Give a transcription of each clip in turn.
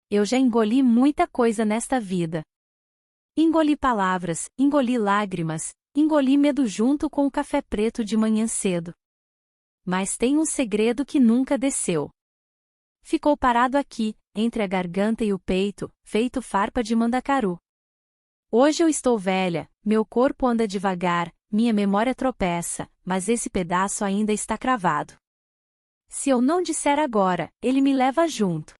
Eu já engoli muita coisa nesta vida. Engoli palavras, engoli lágrimas, engoli medo junto com o café preto de manhã cedo. Mas tem um segredo que nunca desceu. Ficou parado aqui, entre a garganta e o peito, feito farpa de mandacaru. Hoje eu estou velha, meu corpo anda devagar, minha memória tropeça, mas esse pedaço ainda está cravado. Se eu não disser agora, ele me leva junto.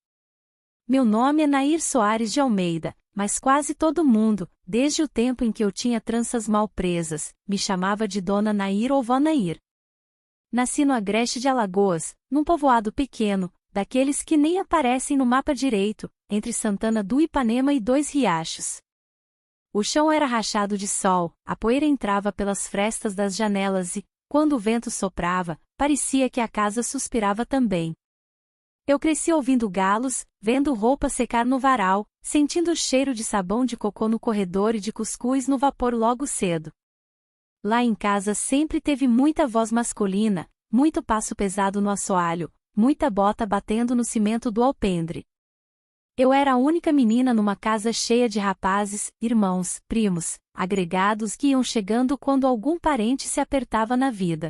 Meu nome é Nair Soares de Almeida, mas quase todo mundo, desde o tempo em que eu tinha tranças mal presas, me chamava de Dona Nair ou Vó Nair. Nasci no Agreste de Alagoas, num povoado pequeno, daqueles que nem aparecem no mapa direito, entre Santana do Ipanema e Dois Riachos. O chão era rachado de sol, a poeira entrava pelas frestas das janelas e, quando o vento soprava, parecia que a casa suspirava também. Eu cresci ouvindo galos, vendo roupa secar no varal, sentindo o cheiro de sabão de cocô no corredor e de cuscuz no vapor logo cedo. Lá em casa sempre teve muita voz masculina, muito passo pesado no assoalho, muita bota batendo no cimento do alpendre. Eu era a única menina numa casa cheia de rapazes, irmãos, primos, agregados que iam chegando quando algum parente se apertava na vida.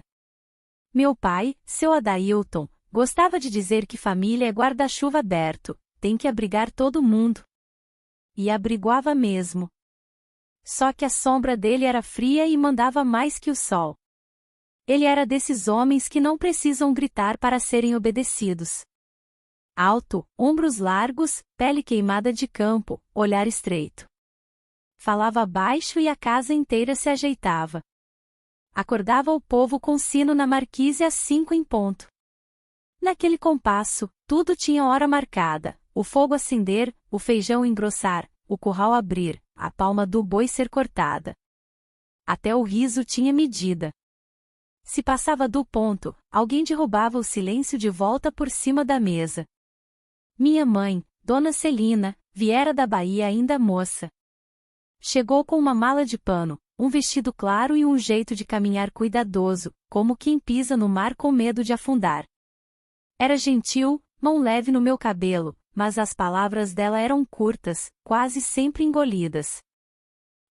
Meu pai, seu Adailton, gostava de dizer que família é guarda-chuva aberto, tem que abrigar todo mundo. E abrigava mesmo. Só que a sombra dele era fria e mandava mais que o sol. Ele era desses homens que não precisam gritar para serem obedecidos. Alto, ombros largos, pele queimada de campo, olhar estreito. Falava baixo e a casa inteira se ajeitava. Acordava o povo com sino na marquise às 5 em ponto. Naquele compasso, tudo tinha hora marcada, o fogo acender, o feijão engrossar, o curral abrir, a palma do boi ser cortada. Até o riso tinha medida. Se passava do ponto, alguém derrubava o silêncio de volta por cima da mesa. Minha mãe, Dona Celina, viera da Bahia ainda moça. Chegou com uma mala de pano, um vestido claro e um jeito de caminhar cuidadoso, como quem pisa no mar com medo de afundar. Era gentil, mão leve no meu cabelo, mas as palavras dela eram curtas, quase sempre engolidas.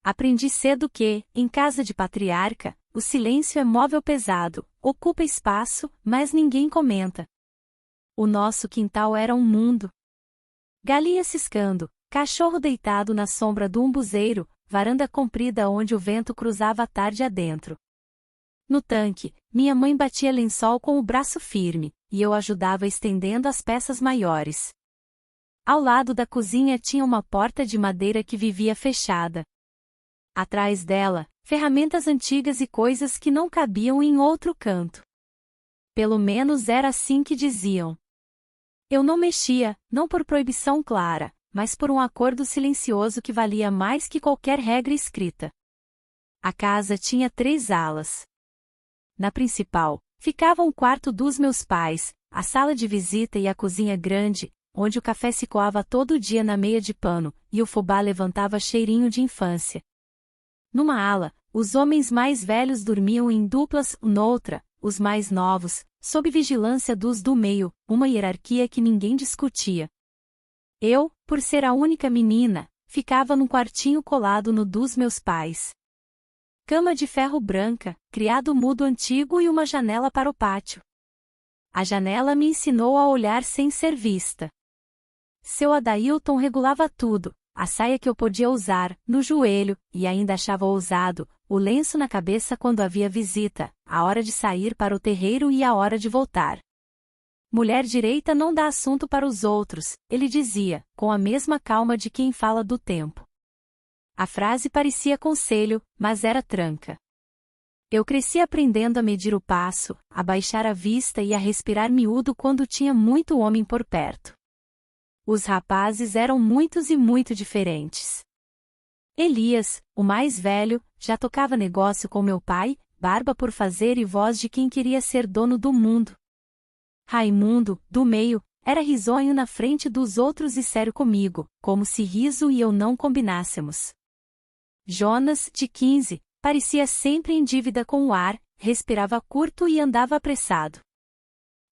Aprendi cedo que, em casa de patriarca, o silêncio é móvel pesado, ocupa espaço, mas ninguém comenta. O nosso quintal era um mundo. Galinha ciscando, cachorro deitado na sombra do umbuzeiro, varanda comprida onde o vento cruzava a tarde adentro. No tanque, minha mãe batia lençol com o braço firme, e eu ajudava estendendo as peças maiores. Ao lado da cozinha tinha uma porta de madeira que vivia fechada. Atrás dela, ferramentas antigas e coisas que não cabiam em outro canto. Pelo menos era assim que diziam. Eu não mexia, não por proibição clara, mas por um acordo silencioso que valia mais que qualquer regra escrita. A casa tinha 3 alas. Na principal, ficava o quarto dos meus pais, a sala de visita e a cozinha grande, onde o café se coava todo dia na meia de pano, e o fubá levantava cheirinho de infância. Numa ala, os homens mais velhos dormiam em duplas, noutra, os mais novos, sob vigilância dos do meio, uma hierarquia que ninguém discutia. Eu, por ser a única menina, ficava num quartinho colado no dos meus pais. Cama de ferro branca, criado mudo antigo e uma janela para o pátio. A janela me ensinou a olhar sem ser vista. Seu Adailton regulava tudo, a saia que eu podia usar, no joelho, e ainda achava ousado, o lenço na cabeça quando havia visita, a hora de sair para o terreiro e a hora de voltar. Mulher direita não dá assunto para os outros, ele dizia, com a mesma calma de quem fala do tempo. A frase parecia conselho, mas era tranca. Eu cresci aprendendo a medir o passo, a baixar a vista e a respirar miúdo quando tinha muito homem por perto. Os rapazes eram muitos e muito diferentes. Elias, o mais velho, já tocava negócio com meu pai, barba por fazer e voz de quem queria ser dono do mundo. Raimundo, do meio, era risonho na frente dos outros e sério comigo, como se riso e eu não combinássemos. Jonas, de 15, parecia sempre em dívida com o ar, respirava curto e andava apressado.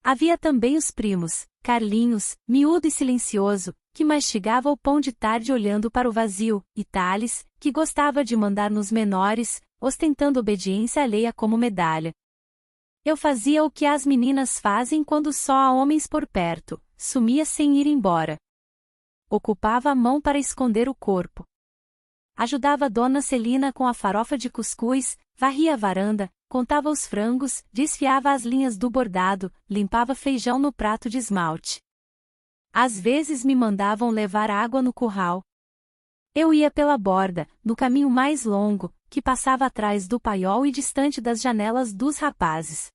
Havia também os primos, Carlinhos, miúdo e silencioso, que mastigava o pão de tarde olhando para o vazio, e Thales, que gostava de mandar nos menores, ostentando obediência alheia como medalha. Eu fazia o que as meninas fazem quando só há homens por perto, sumia sem ir embora. Ocupava a mão para esconder o corpo. Ajudava Dona Celina com a farofa de cuscuz, varria a varanda, contava os frangos, desfiava as linhas do bordado, limpava feijão no prato de esmalte. Às vezes me mandavam levar água no curral. Eu ia pela borda, no caminho mais longo, que passava atrás do paiol e distante das janelas dos rapazes.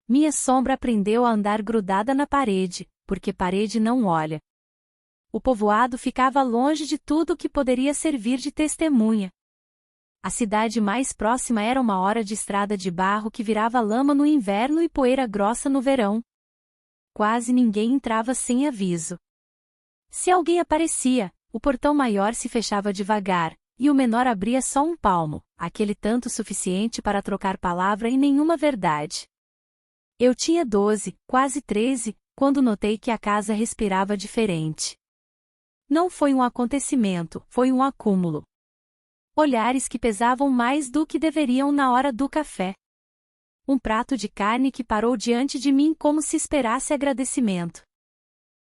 Minha sombra aprendeu a andar grudada na parede, porque parede não olha. O povoado ficava longe de tudo que poderia servir de testemunha. A cidade mais próxima era 1 hora de estrada de barro que virava lama no inverno e poeira grossa no verão. Quase ninguém entrava sem aviso. Se alguém aparecia, o portão maior se fechava devagar, e o menor abria só 1 palmo, aquele tanto suficiente para trocar palavra e nenhuma verdade. Eu tinha 12, quase 13, quando notei que a casa respirava diferente. Não foi um acontecimento, foi um acúmulo. Olhares que pesavam mais do que deveriam na hora do café. Um prato de carne que parou diante de mim como se esperasse agradecimento.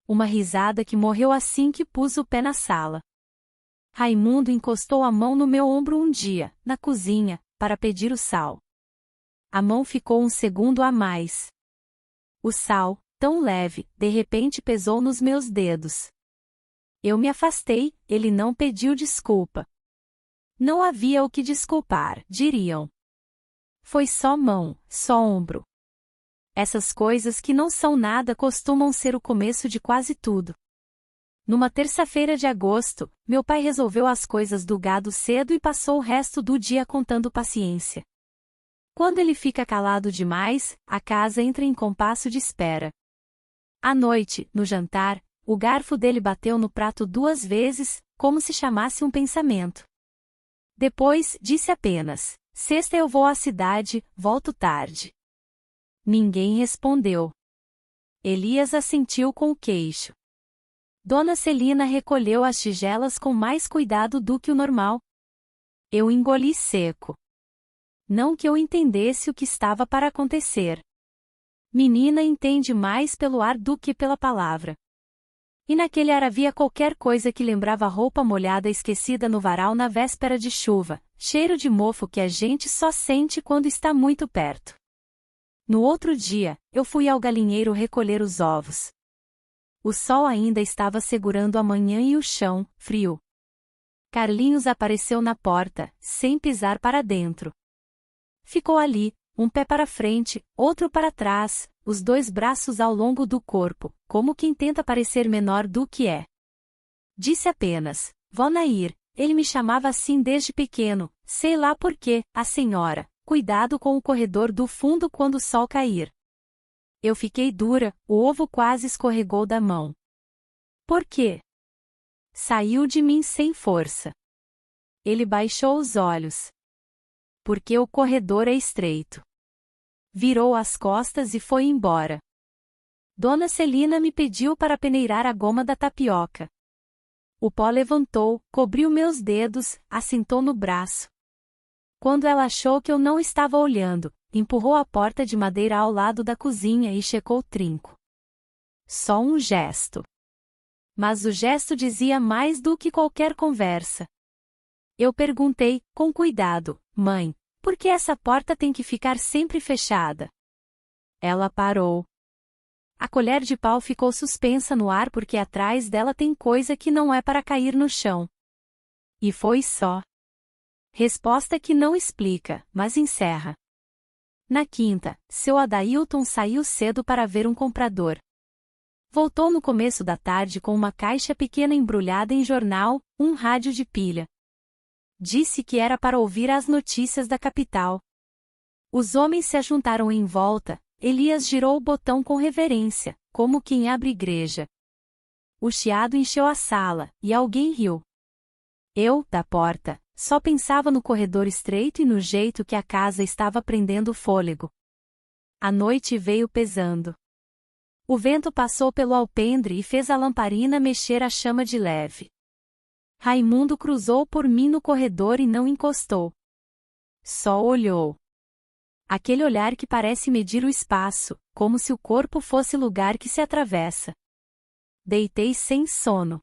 Uma risada que morreu assim que pus o pé na sala. Raimundo encostou a mão no meu ombro um dia, na cozinha, para pedir o sal. A mão ficou 1 segundo a mais. O sal, tão leve, de repente pesou nos meus dedos. Eu me afastei, ele não pediu desculpa. Não havia o que desculpar, diriam. Foi só mão, só ombro. Essas coisas que não são nada costumam ser o começo de quase tudo. Numa terça-feira de agosto, meu pai resolveu as coisas do gado cedo e passou o resto do dia contando paciência. Quando ele fica calado demais, a casa entra em compasso de espera. À noite, no jantar, o garfo dele bateu no prato 2 vezes, como se chamasse um pensamento. Depois, disse apenas: "Sexta eu vou à cidade, volto tarde." Ninguém respondeu. Elias assentiu com o queixo. Dona Celina recolheu as tigelas com mais cuidado do que o normal. Eu engoli seco. Não que eu entendesse o que estava para acontecer. Menina entende mais pelo ar do que pela palavra. E naquele ar havia qualquer coisa que lembrava roupa molhada esquecida no varal na véspera de chuva, cheiro de mofo que a gente só sente quando está muito perto. No outro dia, eu fui ao galinheiro recolher os ovos. O sol ainda estava segurando a manhã e o chão, frio. Carlinhos apareceu na porta, sem pisar para dentro. Ficou ali, um pé para frente, outro para trás, os 2 braços ao longo do corpo, como quem tenta parecer menor do que é. Disse apenas: "Vó Nair." Ele me chamava assim desde pequeno, sei lá por quê, a senhora. Cuidado com o corredor do fundo quando o sol cair. Eu fiquei dura, o ovo quase escorregou da mão. Por quê? Saiu de mim sem força. Ele baixou os olhos. Porque o corredor é estreito. Virou as costas e foi embora. Dona Celina me pediu para peneirar a goma da tapioca. O pó levantou, cobriu meus dedos, assentou no braço. Quando ela achou que eu não estava olhando, empurrou a porta de madeira ao lado da cozinha e checou o trinco. Só um gesto. Mas o gesto dizia mais do que qualquer conversa. Eu perguntei, com cuidado: "Mãe, por que essa porta tem que ficar sempre fechada?" Ela parou. A colher de pau ficou suspensa no ar porque atrás dela tem coisa que não é para cair no chão. E foi só. Resposta que não explica, mas encerra. Na quinta, seu Adailton saiu cedo para ver um comprador. Voltou no começo da tarde com uma caixa pequena embrulhada em jornal, um rádio de pilha. Disse que era para ouvir as notícias da capital. Os homens se ajuntaram em volta, Elias girou o botão com reverência, como quem abre igreja. O chiado encheu a sala, e alguém riu. Eu, da porta, só pensava no corredor estreito e no jeito que a casa estava prendendo o fôlego. A noite veio pesando. O vento passou pelo alpendre e fez a lamparina mexer a chama de leve. Raimundo cruzou por mim no corredor e não encostou. Só olhou. Aquele olhar que parece medir o espaço, como se o corpo fosse lugar que se atravessa. Deitei sem sono.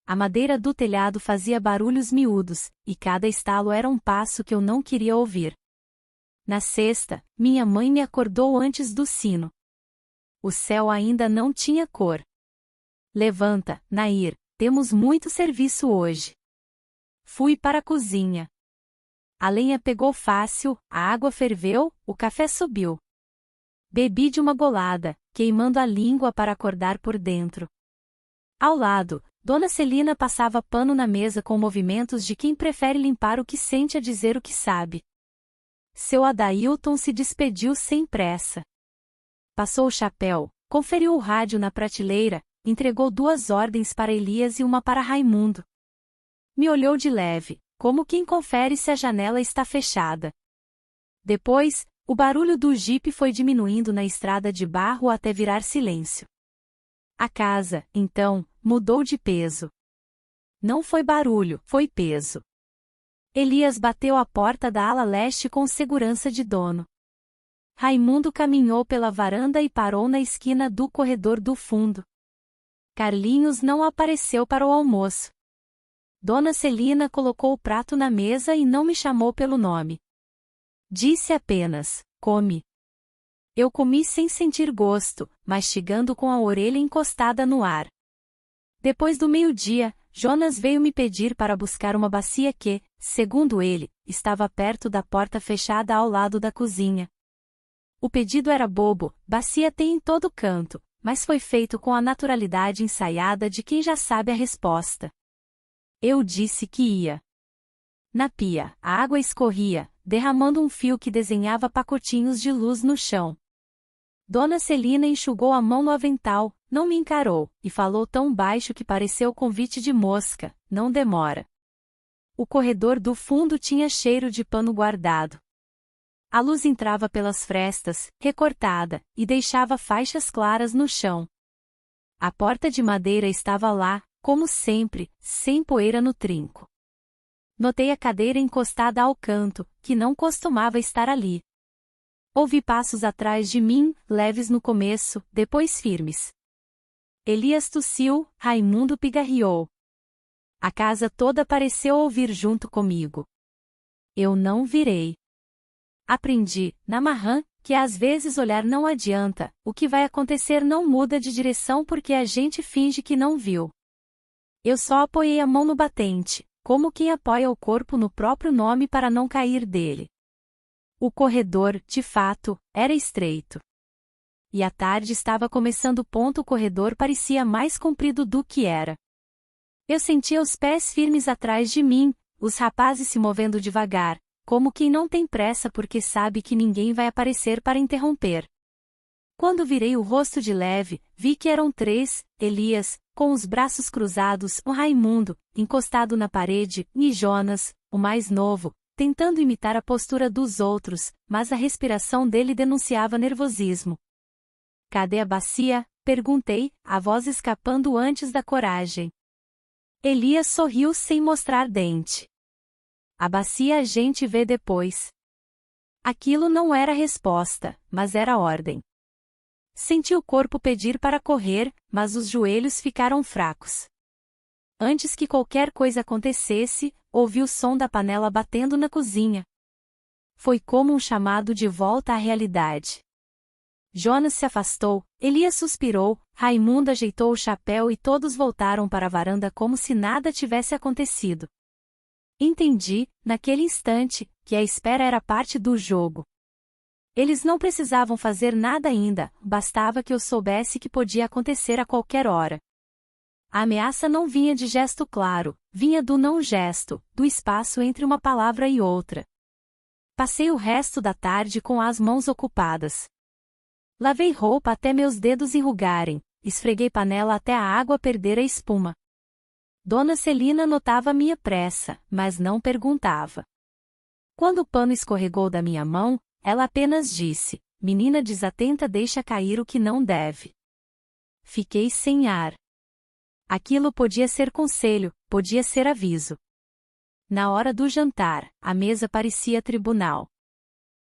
A madeira do telhado fazia barulhos miúdos, e cada estalo era um passo que eu não queria ouvir. Na sexta, minha mãe me acordou antes do sino. O céu ainda não tinha cor. Levanta, Nair, temos muito serviço hoje. Fui para a cozinha. A lenha pegou fácil, a água ferveu, o café subiu. Bebi de uma golada, queimando a língua para acordar por dentro. Ao lado, Dona Celina passava pano na mesa com movimentos de quem prefere limpar o que sente a dizer o que sabe. Seu Adailton se despediu sem pressa. Passou o chapéu, conferiu o rádio na prateleira, entregou 2 ordens para Elias e uma para Raimundo. Me olhou de leve, como quem confere se a janela está fechada. Depois, o barulho do jipe foi diminuindo na estrada de barro até virar silêncio. A casa, então, mudou de peso. Não foi barulho, foi peso. Elias bateu a porta da ala leste com segurança de dono. Raimundo caminhou pela varanda e parou na esquina do corredor do fundo. Carlinhos não apareceu para o almoço. Dona Celina colocou o prato na mesa e não me chamou pelo nome. Disse apenas, come. Eu comi sem sentir gosto, mastigando com a orelha encostada no ar. Depois do meio-dia, Jonas veio me pedir para buscar uma bacia que, segundo ele, estava perto da porta fechada ao lado da cozinha. O pedido era bobo, bacia tem em todo canto, mas foi feito com a naturalidade ensaiada de quem já sabe a resposta. Eu disse que ia. Na pia, a água escorria, derramando um fio que desenhava pacotinhos de luz no chão. Dona Celina enxugou a mão no avental, não me encarou, e falou tão baixo que pareceu convite de mosca, não demora. O corredor do fundo tinha cheiro de pano guardado. A luz entrava pelas frestas, recortada, e deixava faixas claras no chão. A porta de madeira estava lá, como sempre, sem poeira no trinco. Notei a cadeira encostada ao canto, que não costumava estar ali. Ouvi passos atrás de mim, leves no começo, depois firmes. Elias tossiu, Raimundo pigarreou. A casa toda pareceu ouvir junto comigo. Eu não virei. Aprendi, na Marrã, que às vezes olhar não adianta, o que vai acontecer não muda de direção porque a gente finge que não viu. Eu só apoiei a mão no batente, como quem apoia o corpo no próprio nome para não cair dele. O corredor, de fato, era estreito. E a tarde estava começando. O corredor parecia mais comprido do que era. Eu sentia os pés firmes atrás de mim, os rapazes se movendo devagar, como quem não tem pressa porque sabe que ninguém vai aparecer para interromper. Quando virei o rosto de leve, vi que eram 3, Elias, com os braços cruzados, o Raimundo, encostado na parede, e Jonas, o mais novo, tentando imitar a postura dos outros, mas a respiração dele denunciava nervosismo. Cadê a bacia? Perguntei, a voz escapando antes da coragem. Elias sorriu sem mostrar dente. A bacia a gente vê depois. Aquilo não era resposta, mas era ordem. Senti o corpo pedir para correr, mas os joelhos ficaram fracos. Antes que qualquer coisa acontecesse, ouvi o som da panela batendo na cozinha. Foi como um chamado de volta à realidade. Jonas se afastou, Elias suspirou, Raimundo ajeitou o chapéu e todos voltaram para a varanda como se nada tivesse acontecido. Entendi, naquele instante, que a espera era parte do jogo. Eles não precisavam fazer nada ainda, bastava que eu soubesse que podia acontecer a qualquer hora. A ameaça não vinha de gesto claro, vinha do não-gesto, do espaço entre uma palavra e outra. Passei o resto da tarde com as mãos ocupadas. Lavei roupa até meus dedos enrugarem, esfreguei panela até a água perder a espuma. Dona Celina notava minha pressa, mas não perguntava. Quando o pano escorregou da minha mão, ela apenas disse, menina desatenta deixa cair o que não deve. fiquei sem ar. Aquilo podia ser conselho, podia ser aviso. Na hora do jantar, a mesa parecia tribunal.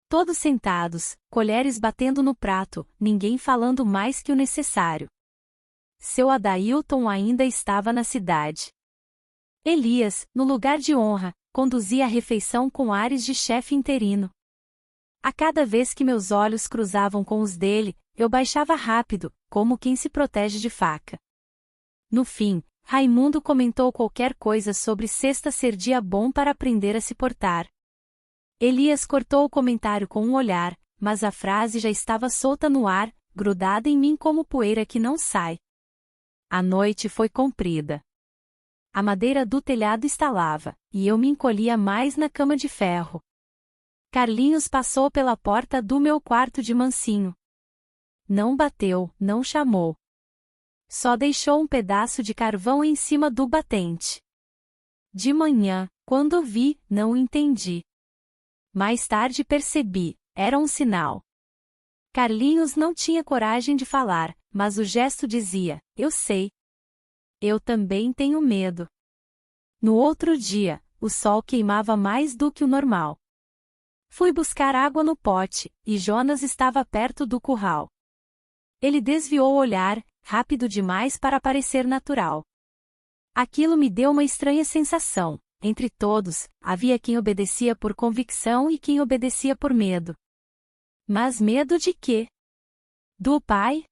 Todos sentados, colheres batendo no prato, ninguém falando mais que o necessário. Seu Adailton ainda estava na cidade. Elias, no lugar de honra, conduzia a refeição com ares de chefe interino. A cada vez que meus olhos cruzavam com os dele, eu baixava rápido, como quem se protege de faca. No fim, Raimundo comentou qualquer coisa sobre sexta ser dia bom para aprender a se portar. Elias cortou o comentário com um olhar, mas a frase já estava solta no ar, grudada em mim como poeira que não sai. A noite foi comprida. A madeira do telhado estalava, e eu me encolhia mais na cama de ferro. Carlinhos passou pela porta do meu quarto de mansinho. Não bateu, não chamou. Só deixou um pedaço de carvão em cima do batente. De manhã, quando vi, não entendi. Mais tarde percebi, era um sinal. Carlinhos não tinha coragem de falar, mas o gesto dizia, eu sei. Eu também tenho medo. No outro dia, o sol queimava mais do que o normal. Fui buscar água no pote, e Jonas estava perto do curral. Ele desviou o olhar, rápido demais para parecer natural. Aquilo me deu uma estranha sensação. Entre todos, havia quem obedecia por convicção e quem obedecia por medo. Mas medo de quê? Do pai?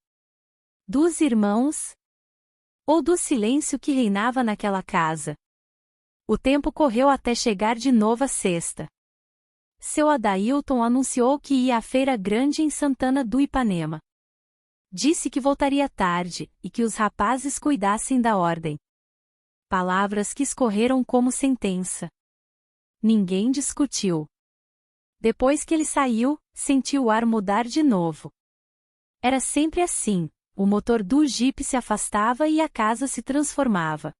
Dos irmãos? Ou do silêncio que reinava naquela casa? O tempo correu até chegar de novo a sexta. Seu Adailton anunciou que ia à feira grande em Santana do Ipanema. Disse que voltaria tarde, e que os rapazes cuidassem da ordem. Palavras que escorreram como sentença. Ninguém discutiu. Depois que ele saiu, senti o ar mudar de novo. Era sempre assim, o motor do jipe se afastava e a casa se transformava.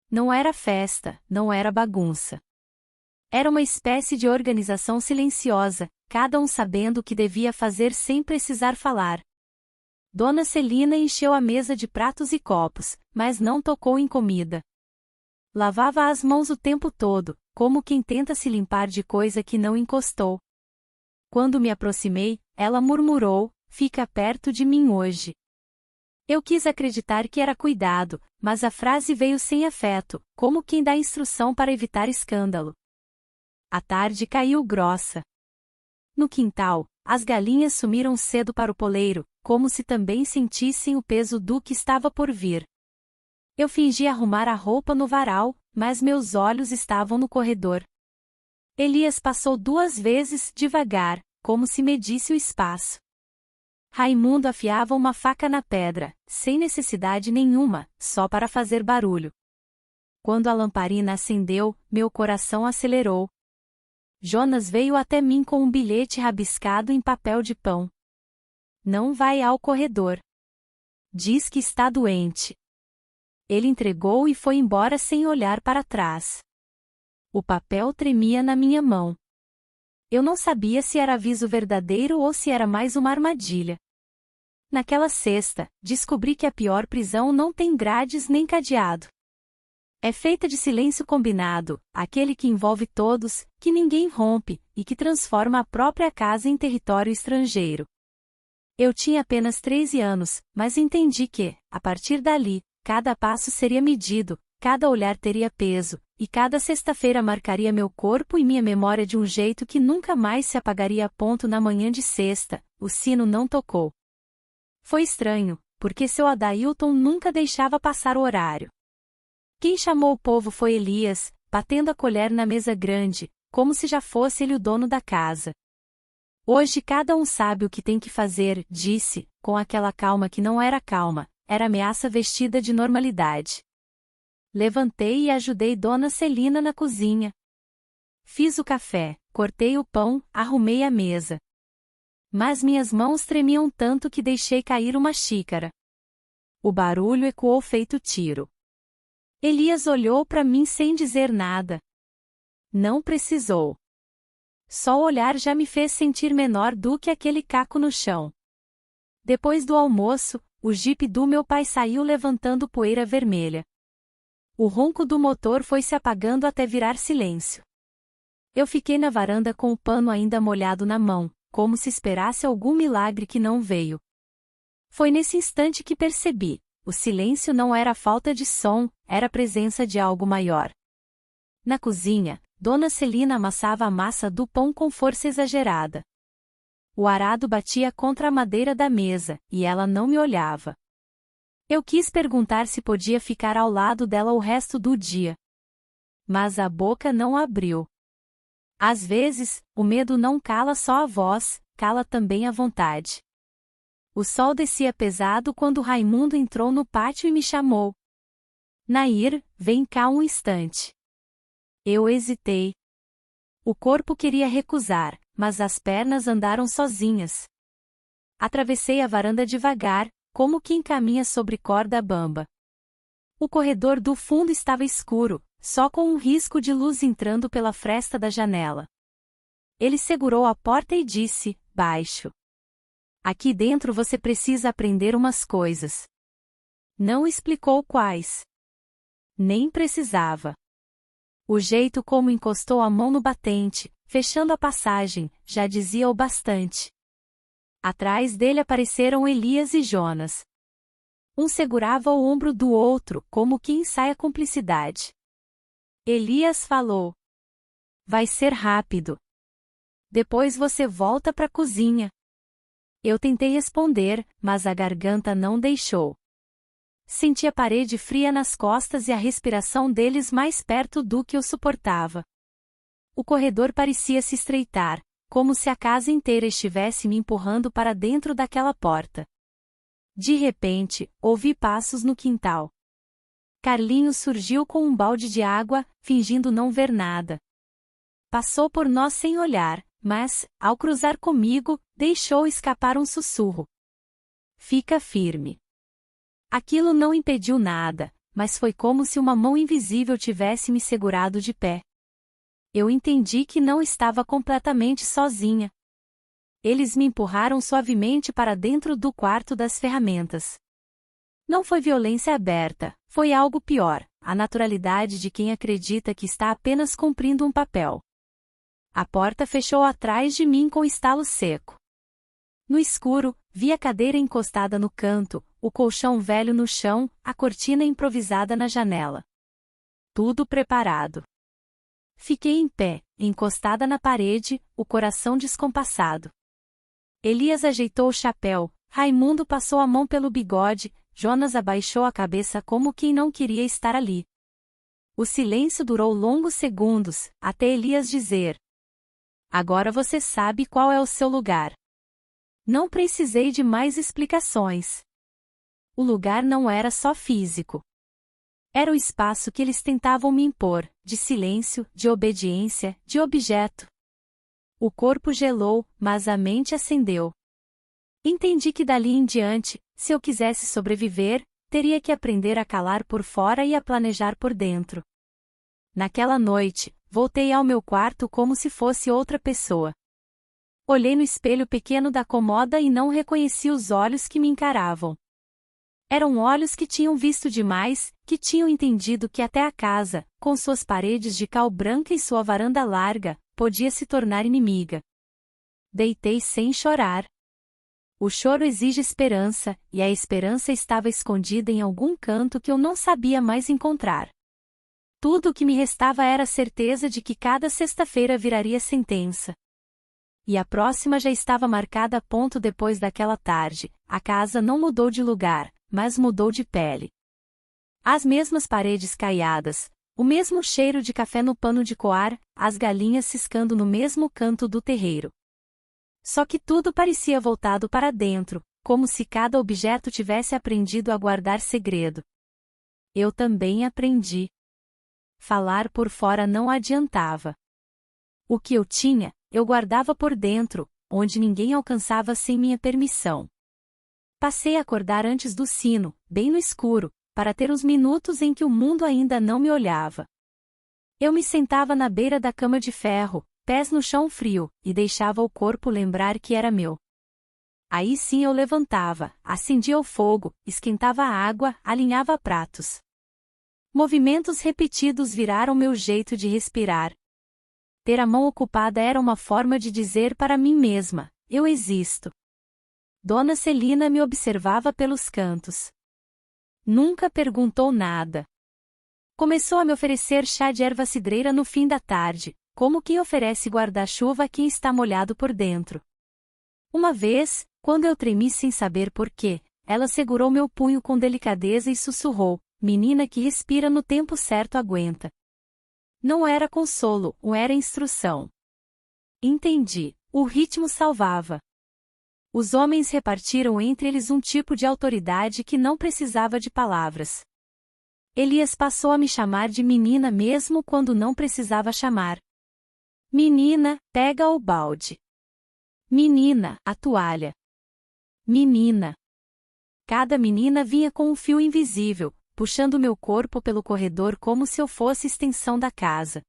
Não era festa, não era bagunça. Era uma espécie de organização silenciosa, cada um sabendo o que devia fazer sem precisar falar. Dona Celina encheu a mesa de pratos e copos, mas não tocou em comida. Lavava as mãos o tempo todo, como quem tenta se limpar de coisa que não encostou. Quando me aproximei, ela murmurou, fica perto de mim hoje. Eu quis acreditar que era cuidado, mas a frase veio sem afeto, como quem dá instrução para evitar escândalo. A tarde caiu grossa. No quintal, as galinhas sumiram cedo para o poleiro, como se também sentissem o peso do que estava por vir. Eu fingi arrumar a roupa no varal, mas meus olhos estavam no corredor. Elias passou 2 vezes, devagar, como se medisse o espaço. Raimundo afiava uma faca na pedra, sem necessidade nenhuma, só para fazer barulho. Quando a lamparina acendeu, meu coração acelerou. Jonas veio até mim com um bilhete rabiscado em papel de pão. Não vai ao corredor. Diz que está doente. Ele entregou e foi embora sem olhar para trás. O papel tremia na minha mão. Eu não sabia se era aviso verdadeiro ou se era mais uma armadilha. Naquela sexta, descobri que a pior prisão não tem grades nem cadeado. É feita de silêncio combinado, aquele que envolve todos, que ninguém rompe, e que transforma a própria casa em território estrangeiro. Eu tinha apenas 13 anos, mas entendi que, a partir dali, cada passo seria medido, cada olhar teria peso, e cada sexta-feira marcaria meu corpo e minha memória de um jeito que nunca mais se apagaria a ponto na manhã de sexta, o sino não tocou. Foi estranho, porque seu Adailton nunca deixava passar o horário. Quem chamou o povo foi Elias, batendo a colher na mesa grande, como se já fosse ele o dono da casa. Hoje cada um sabe o que tem que fazer, disse, com aquela calma que não era calma, era ameaça vestida de normalidade. Levantei e ajudei Dona Celina na cozinha. Fiz o café, cortei o pão, arrumei a mesa. Mas minhas mãos tremiam tanto que deixei cair uma xícara. O barulho ecoou feito tiro. Elias olhou para mim sem dizer nada. Não precisou. Só o olhar já me fez sentir menor do que aquele caco no chão. Depois do almoço, o jipe do meu pai saiu levantando poeira vermelha. O ronco do motor foi se apagando até virar silêncio. Eu fiquei na varanda com o pano ainda molhado na mão, como se esperasse algum milagre que não veio. Foi nesse instante que percebi: o silêncio não era falta de som, era a presença de algo maior. Na cozinha, Dona Celina amassava a massa do pão com força exagerada. O arado batia contra a madeira da mesa, e ela não me olhava. Eu quis perguntar se podia ficar ao lado dela o resto do dia. Mas a boca não abriu. Às vezes, o medo não cala só a voz, cala também a vontade. O sol descia pesado quando Raimundo entrou no pátio e me chamou. Nair, vem cá um instante. Eu hesitei. O corpo queria recusar, mas as pernas andaram sozinhas. Atravessei a varanda devagar, como quem caminha sobre corda bamba. O corredor do fundo estava escuro, só com um risco de luz entrando pela fresta da janela. Ele segurou a porta e disse, baixo: aqui dentro você precisa aprender umas coisas. Não explicou quais. Nem precisava. O jeito como encostou a mão no batente, fechando a passagem, já dizia o bastante. Atrás dele apareceram Elias e Jonas. Um segurava o ombro do outro, como que ensaia cumplicidade. Elias falou: vai ser rápido. Depois você volta para a cozinha. Eu tentei responder, mas a garganta não deixou. Senti a parede fria nas costas e a respiração deles mais perto do que eu suportava. O corredor parecia se estreitar, como se a casa inteira estivesse me empurrando para dentro daquela porta. De repente, ouvi passos no quintal. Carlinhos surgiu com um balde de água, fingindo não ver nada. Passou por nós sem olhar, mas, ao cruzar comigo, deixou escapar um sussurro. Fica firme. Aquilo não impediu nada, mas foi como se uma mão invisível tivesse me segurado de pé. Eu entendi que não estava completamente sozinha. Eles me empurraram suavemente para dentro do quarto das ferramentas. Não foi violência aberta, foi algo pior, a naturalidade de quem acredita que está apenas cumprindo um papel. A porta fechou atrás de mim com estalo seco. No escuro, vi a cadeira encostada no canto, o colchão velho no chão, a cortina improvisada na janela. Tudo preparado. Fiquei em pé, encostada na parede, o coração descompassado. Elias ajeitou o chapéu, Raimundo passou a mão pelo bigode, Jonas abaixou a cabeça como quem não queria estar ali. O silêncio durou longos segundos, até Elias dizer: agora você sabe qual é o seu lugar. Não precisei de mais explicações. O lugar não era só físico. Era o espaço que eles tentavam me impor, de silêncio, de obediência, de objeto. O corpo gelou, mas a mente acendeu. Entendi que dali em diante, se eu quisesse sobreviver, teria que aprender a calar por fora e a planejar por dentro. Naquela noite, voltei ao meu quarto como se fosse outra pessoa. Olhei no espelho pequeno da cômoda e não reconheci os olhos que me encaravam. Eram olhos que tinham visto demais, que tinham entendido que até a casa, com suas paredes de cal branca e sua varanda larga, podia se tornar inimiga. Deitei sem chorar. O choro exige esperança, e a esperança estava escondida em algum canto que eu não sabia mais encontrar. Tudo o que me restava era a certeza de que cada sexta-feira viraria sentença. E a próxima já estava marcada a ponto depois daquela tarde. A casa não mudou de lugar, mas mudou de pele. As mesmas paredes caiadas, o mesmo cheiro de café no pano de coar, as galinhas ciscando no mesmo canto do terreiro. Só que tudo parecia voltado para dentro, como se cada objeto tivesse aprendido a guardar segredo. Eu também aprendi. Falar por fora não adiantava. O que eu tinha, eu guardava por dentro, onde ninguém alcançava sem minha permissão. Passei a acordar antes do sino, bem no escuro, para ter os minutos em que o mundo ainda não me olhava. Eu me sentava na beira da cama de ferro, pés no chão frio, e deixava o corpo lembrar que era meu. Aí sim eu levantava, acendia o fogo, esquentava a água, alinhava pratos. Movimentos repetidos viraram meu jeito de respirar. Ter a mão ocupada era uma forma de dizer para mim mesma: eu existo. Dona Celina me observava pelos cantos. Nunca perguntou nada. Começou a me oferecer chá de erva cidreira no fim da tarde, como quem oferece guarda-chuva a quem está molhado por dentro. Uma vez, quando eu tremi sem saber por quê, ela segurou meu punho com delicadeza e sussurrou: menina que respira no tempo certo aguenta. Não era consolo, era instrução. Entendi, o ritmo salvava. Os homens repartiram entre eles um tipo de autoridade que não precisava de palavras. Elias passou a me chamar de menina mesmo quando não precisava chamar. Menina, pega o balde. Menina, a toalha. Menina. Cada menina vinha com um fio invisível, puxando meu corpo pelo corredor como se eu fosse extensão da casa.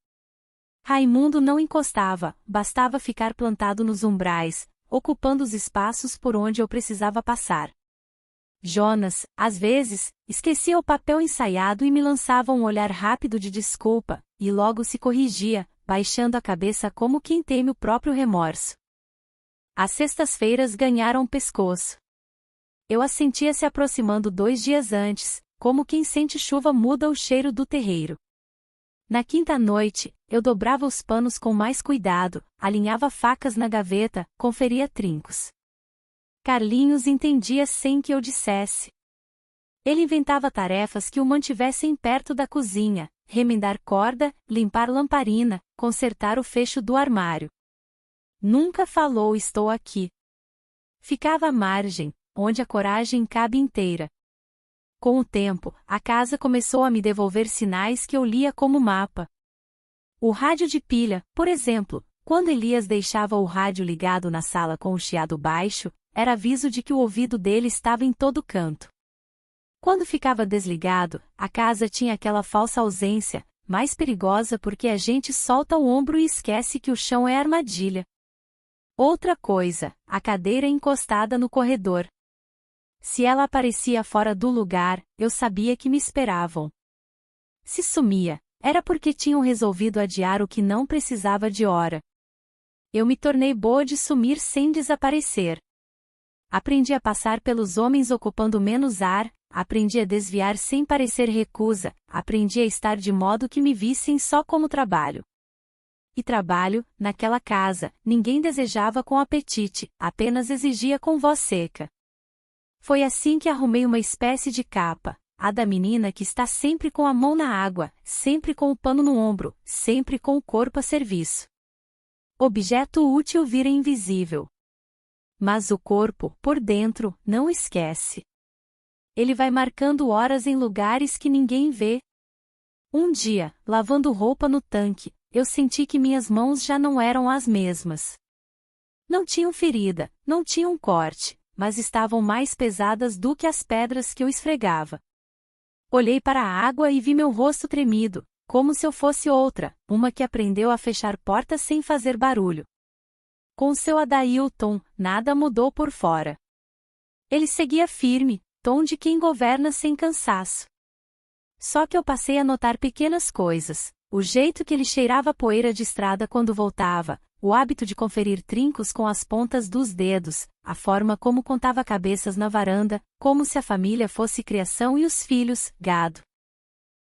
Raimundo não encostava, bastava ficar plantado nos umbrais, ocupando os espaços por onde eu precisava passar. Jonas, às vezes, esquecia o papel ensaiado e me lançava um olhar rápido de desculpa, e logo se corrigia, baixando a cabeça como quem teme o próprio remorso. As sextas-feiras ganharam pescoço. Eu as sentia se aproximando 2 dias antes, como quem sente chuva muda o cheiro do terreiro. Na quinta noite, eu dobrava os panos com mais cuidado, alinhava facas na gaveta, conferia trincos. Carlinhos entendia sem que eu dissesse. Ele inventava tarefas que o mantivessem perto da cozinha, remendar corda, limpar lamparina, consertar o fecho do armário. Nunca falou estou aqui. Ficava à margem, onde a coragem cabe inteira. Com o tempo, a casa começou a me devolver sinais que eu lia como mapa. O rádio de pilha, por exemplo, quando Elias deixava o rádio ligado na sala com o chiado baixo, era aviso de que o ouvido dele estava em todo canto. Quando ficava desligado, a casa tinha aquela falsa ausência, mais perigosa porque a gente solta o ombro e esquece que o chão é armadilha. Outra coisa, a cadeira encostada no corredor. Se ela aparecia fora do lugar, eu sabia que me esperavam. Se sumia, era porque tinham resolvido adiar o que não precisava de hora. Eu me tornei boa de sumir sem desaparecer. Aprendi a passar pelos homens ocupando menos ar, aprendi a desviar sem parecer recusa, aprendi a estar de modo que me vissem só como trabalho. E trabalho, naquela casa, ninguém desejava com apetite, apenas exigia com voz seca. Foi assim que arrumei uma espécie de capa, a da menina que está sempre com a mão na água, sempre com o pano no ombro, sempre com o corpo a serviço. Objeto útil vira invisível. Mas o corpo, por dentro, não esquece. Ele vai marcando horas em lugares que ninguém vê. Um dia, lavando roupa no tanque, eu senti que minhas mãos já não eram as mesmas. Não tinham ferida, não tinham corte, mas estavam mais pesadas do que as pedras que eu esfregava. Olhei para a água e vi meu rosto tremido, como se eu fosse outra, uma que aprendeu a fechar portas sem fazer barulho. Com seu Adailton, nada mudou por fora. Ele seguia firme, tom de quem governa sem cansaço. Só que eu passei a notar pequenas coisas, o jeito que ele cheirava poeira de estrada quando voltava, o hábito de conferir trincos com as pontas dos dedos, a forma como contava cabeças na varanda, como se a família fosse criação e os filhos, gado.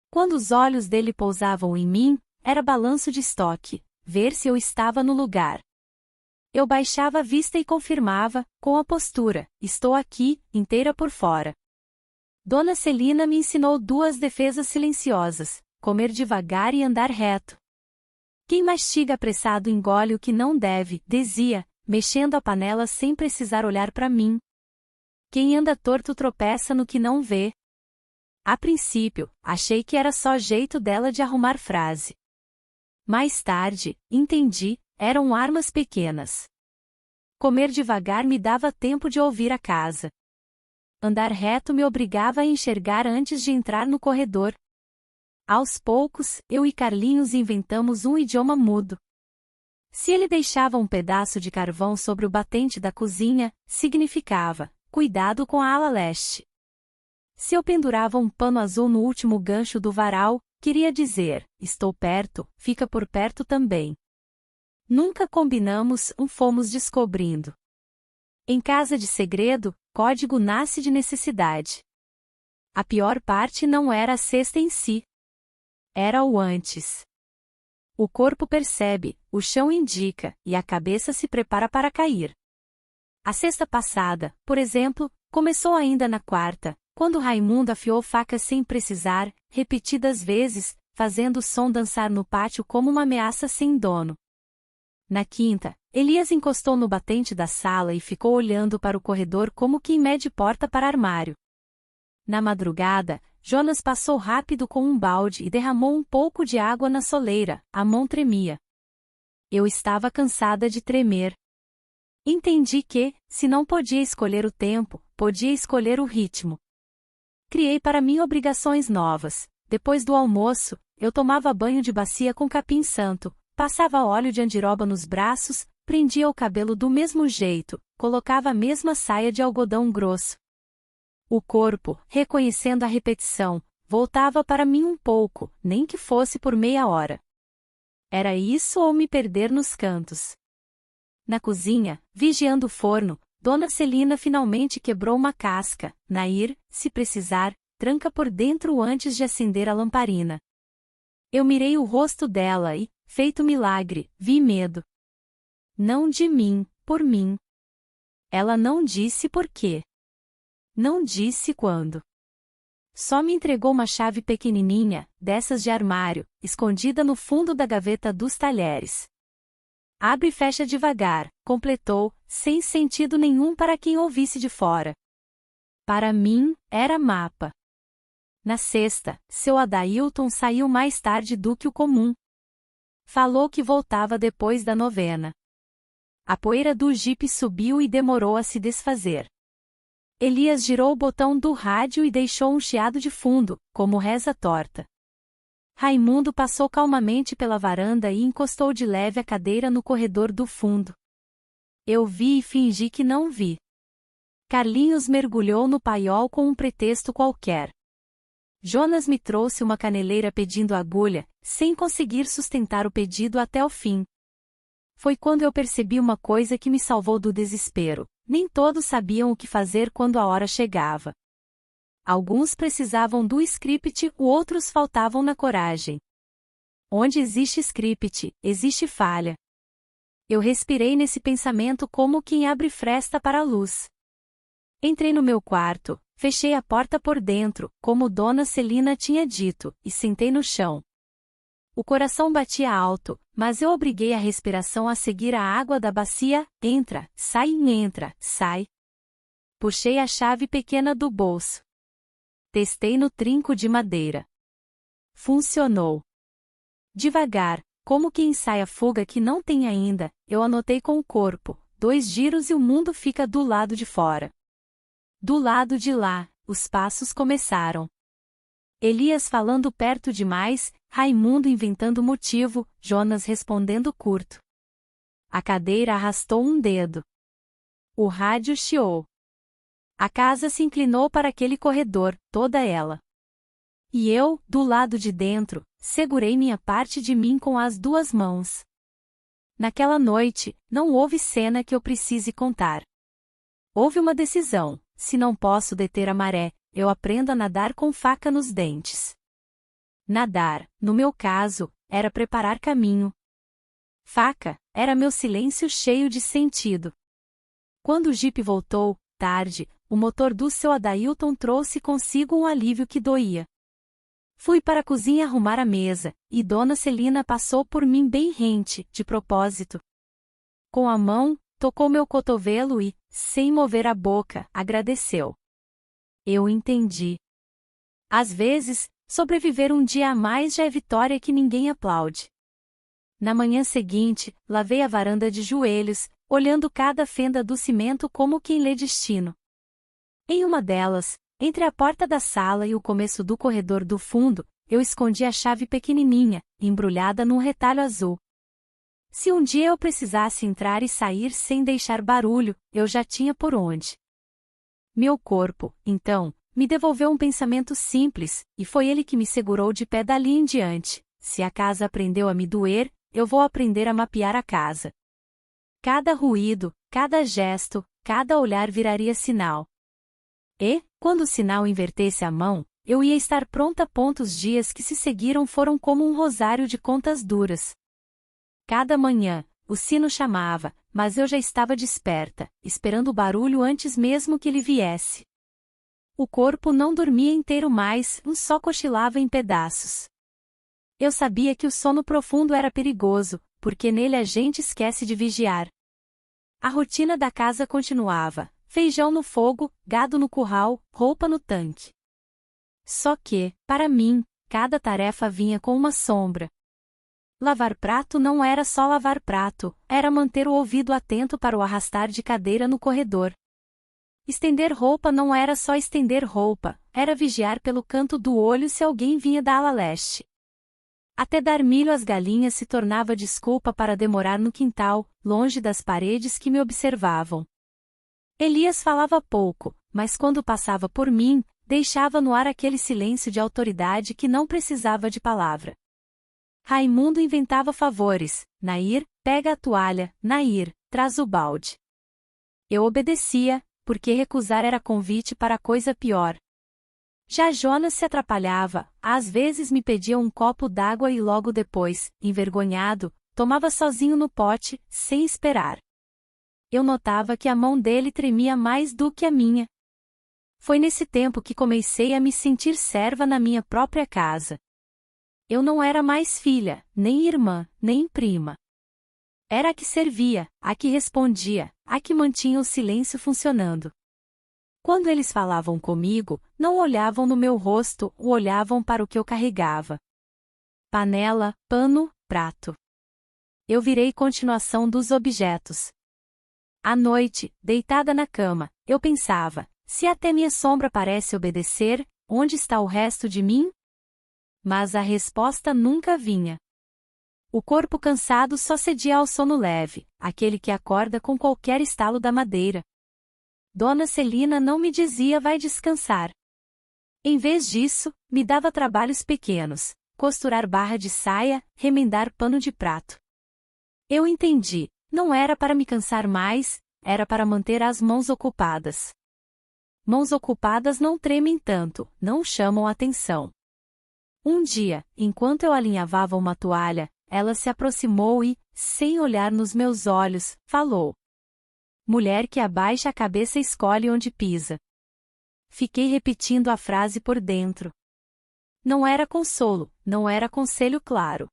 Quando os olhos dele pousavam em mim, era balanço de estoque, ver se eu estava no lugar. Eu baixava a vista e confirmava, com a postura, estou aqui, inteira por fora. Dona Celina me ensinou 2 defesas silenciosas, comer devagar e andar reto. Quem mastiga apressado engole o que não deve, dizia, mexendo a panela sem precisar olhar para mim. Quem anda torto tropeça no que não vê. A princípio, achei que era só jeito dela de arrumar frase. Mais tarde, entendi, eram armas pequenas. Comer devagar me dava tempo de ouvir a casa. Andar reto me obrigava a enxergar antes de entrar no corredor. Aos poucos, eu e Carlinhos inventamos um idioma mudo. Se ele deixava um pedaço de carvão sobre o batente da cozinha, significava: cuidado com a ala leste. Se eu pendurava um pano azul no último gancho do varal, queria dizer: estou perto, fica por perto também. Nunca combinamos, fomos descobrindo. Em casa de segredo, código nasce de necessidade. A pior parte não era a cesta em si. Era o antes. O corpo percebe, o chão indica, e a cabeça se prepara para cair. A sexta passada, por exemplo, começou ainda na quarta, quando Raimundo afiou faca sem precisar, repetidas vezes, fazendo o som dançar no pátio como uma ameaça sem dono. Na quinta, Elias encostou no batente da sala e ficou olhando para o corredor como quem mede porta para armário. Na madrugada, Jonas passou rápido com um balde e derramou um pouco de água na soleira, a mão tremia. Eu estava cansada de tremer. Entendi que, se não podia escolher o tempo, podia escolher o ritmo. Criei para mim obrigações novas. Depois do almoço, eu tomava banho de bacia com capim santo, passava óleo de andiroba nos braços, prendia o cabelo do mesmo jeito, colocava a mesma saia de algodão grosso. O corpo, reconhecendo a repetição, voltava para mim um pouco, nem que fosse por meia hora. Era isso ou me perder nos cantos. Na cozinha, vigiando o forno, Dona Celina finalmente quebrou uma casca. Nair, se precisar, tranca por dentro antes de acender a lamparina. Eu mirei o rosto dela e, feito milagre, vi medo. Não de mim, por mim. Ela não disse por quê. Não disse quando. Só me entregou uma chave pequenininha, dessas de armário, escondida no fundo da gaveta dos talheres. Abre e fecha devagar, completou, sem sentido nenhum para quem ouvisse de fora. Para mim, era mapa. Na sexta, seu Adailton saiu mais tarde do que o comum. Falou que voltava depois da novena. A poeira do jipe subiu e demorou a se desfazer. Elias girou o botão do rádio e deixou um chiado de fundo, como reza torta. Raimundo passou calmamente pela varanda e encostou de leve a cadeira no corredor do fundo. Eu vi e fingi que não vi. Carlinhos mergulhou no paiol com um pretexto qualquer. Jonas me trouxe uma caneleira pedindo agulha, sem conseguir sustentar o pedido até o fim. Foi quando eu percebi uma coisa que me salvou do desespero. Nem todos sabiam o que fazer quando a hora chegava. Alguns precisavam do script, outros faltavam na coragem. Onde existe script, existe falha. Eu respirei nesse pensamento como quem abre fresta para a luz. Entrei no meu quarto, fechei a porta por dentro, como Dona Celina tinha dito, e sentei no chão. O coração batia alto, mas eu obriguei a respiração a seguir a água da bacia. Entra, sai. Puxei a chave pequena do bolso. Testei no trinco de madeira. Funcionou. Devagar, como quem ensaia fuga que não tem ainda, eu anotei com o corpo, 2 giros e o mundo fica do lado de fora. Do lado de lá, os passos começaram. Elias falando perto demais, Raimundo inventando motivo, Jonas respondendo curto. A cadeira arrastou um dedo. O rádio chiou. A casa se inclinou para aquele corredor, toda ela. E eu, do lado de dentro, segurei minha parte de mim com as 2 mãos. Naquela noite, não houve cena que eu precise contar. Houve uma decisão: se não posso deter a maré, eu aprendo a nadar com faca nos dentes. Nadar, no meu caso, era preparar caminho. Faca, era meu silêncio cheio de sentido. Quando o jipe voltou, tarde, o motor do seu Adailton trouxe consigo um alívio que doía. Fui para a cozinha arrumar a mesa, e Dona Celina passou por mim bem rente, de propósito. Com a mão, tocou meu cotovelo e, sem mover a boca, agradeceu. Eu entendi. Às vezes, sobreviver um dia a mais já é vitória que ninguém aplaude. Na manhã seguinte, lavei a varanda de joelhos, olhando cada fenda do cimento como quem lê destino. Em uma delas, entre a porta da sala e o começo do corredor do fundo, eu escondi a chave pequenininha, embrulhada num retalho azul. Se um dia eu precisasse entrar e sair sem deixar barulho, eu já tinha por onde. Meu corpo, então, me devolveu um pensamento simples, e foi ele que me segurou de pé dali em diante. Se a casa aprendeu a me doer, eu vou aprender a mapear a casa. Cada ruído, cada gesto, cada olhar viraria sinal. E, quando o sinal invertesse a mão, eu ia estar pronta. Os dias que se seguiram foram como um rosário de contas duras. Cada manhã, o sino chamava, mas eu já estava desperta, esperando o barulho antes mesmo que ele viesse. O corpo não dormia inteiro mais, só cochilava em pedaços. Eu sabia que o sono profundo era perigoso, porque nele a gente esquece de vigiar. A rotina da casa continuava: feijão no fogo, gado no curral, roupa no tanque. Só que, para mim, cada tarefa vinha com uma sombra. Lavar prato não era só lavar prato, era manter o ouvido atento para o arrastar de cadeira no corredor. Estender roupa não era só estender roupa, era vigiar pelo canto do olho se alguém vinha da ala leste. Até dar milho às galinhas se tornava desculpa para demorar no quintal, longe das paredes que me observavam. Elias falava pouco, mas quando passava por mim, deixava no ar aquele silêncio de autoridade que não precisava de palavra. Raimundo inventava favores: Nair, pega a toalha, Nair, traz o balde. Eu obedecia, porque recusar era convite para coisa pior. Já Jonas se atrapalhava, às vezes me pedia um copo d'água e logo depois, envergonhado, tomava sozinho no pote, sem esperar. Eu notava que a mão dele tremia mais do que a minha. Foi nesse tempo que comecei a me sentir serva na minha própria casa. Eu não era mais filha, nem irmã, nem prima. Era a que servia, a que respondia, a que mantinha o silêncio funcionando. Quando eles falavam comigo, não olhavam no meu rosto, olhavam para o que eu carregava. Panela, pano, prato. Eu virei continuação dos objetos. À noite, deitada na cama, eu pensava: se até minha sombra parece obedecer, onde está o resto de mim? Mas a resposta nunca vinha. O corpo cansado só cedia ao sono leve, aquele que acorda com qualquer estalo da madeira. Dona Celina não me dizia: vai descansar. Em vez disso, me dava trabalhos pequenos: costurar barra de saia, remendar pano de prato. Eu entendi, não era para me cansar mais, era para manter as mãos ocupadas. Mãos ocupadas não tremem tanto, não chamam atenção. Um dia, enquanto eu alinhavava uma toalha, ela se aproximou e, sem olhar nos meus olhos, falou: mulher que abaixa a cabeça escolhe onde pisa. Fiquei repetindo a frase por dentro. Não era consolo, não era conselho claro.